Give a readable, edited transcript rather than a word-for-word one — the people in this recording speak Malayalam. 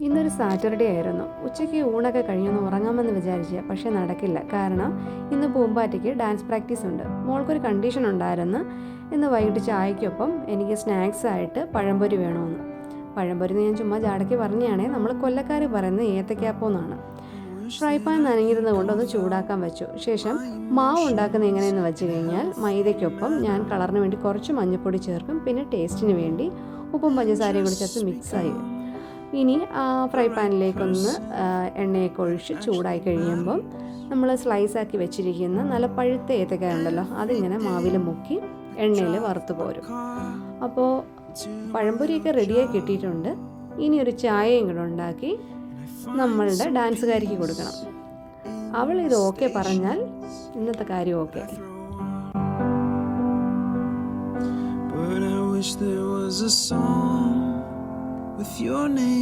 ഇന്നൊരു സാറ്റർഡേ ആയിരുന്നു. ഉച്ചയ്ക്ക് ഊണൊക്കെ കഴിഞ്ഞൊന്ന് ഉറങ്ങാമെന്ന് വിചാരിച്ച, പക്ഷേ നടക്കില്ല. കാരണം ഇന്ന് പൂമ്പാറ്റയ്ക്ക് ഡാൻസ് പ്രാക്ടീസ് ഉണ്ട്. മോൾക്കൊരു കണ്ടീഷൻ ഉണ്ടായിരുന്നു, ഇന്ന് വൈകിട്ട് ചായക്കൊപ്പം എനിക്ക് സ്നാക്സ് ആയിട്ട് പഴംപൊരി വേണമെന്ന്. പഴംപൊരി ഞാൻ ചുമ്മാ ജാടയ്ക്ക് പറഞ്ഞാണേ, നമ്മൾ കൊല്ലക്കാർ പറയുന്നത് ഏത്തക്കാപ്പം എന്നാണ്. ഫ്രൈ പാൻ നനഞ്ഞിരുന്നത് കൊണ്ടൊന്ന് ചൂടാക്കാൻ വെച്ചു. ശേഷം മാവ് ഉണ്ടാക്കുന്നത് എങ്ങനെയെന്ന് വെച്ച് കഴിഞ്ഞാൽ, മൈദയ്ക്കൊപ്പം ഞാൻ കളറിന് വേണ്ടി കുറച്ച് മഞ്ഞൾപ്പൊടി ചേർക്കും, പിന്നെ ടേസ്റ്റിന് വേണ്ടി ഉപ്പും പഞ്ചസാരയും കൂടി ചേർത്ത് മിക്സായി. ഇനി ഫ്രൈ പാനിലേക്കൊന്ന് എണ്ണയൊക്കെ ഒഴിച്ച് ചൂടായി കഴിയുമ്പം നമ്മൾ സ്ലൈസാക്കി വെച്ചിരിക്കുന്ന നല്ല പഴുത്ത ഏത്തക്കായ ഉണ്ടല്ലോ, അതിങ്ങനെ മാവിൽ മുക്കി എണ്ണയിൽ വറുത്ത് പോരും. അപ്പോൾ പഴംപൊരിയൊക്കെ റെഡിയായി കിട്ടിയിട്ടുണ്ട്. ഇനി ഒരു ചായയും കൂടെ ഉണ്ടാക്കി നമ്മളുടെ ഡാൻസുകാരിക്ക് കൊടുക്കണം. അവൾ ഇത് ഓക്കെ പറഞ്ഞാൽ ഇന്നത്തെ കാര്യം okay. But I wish there was a song with your name.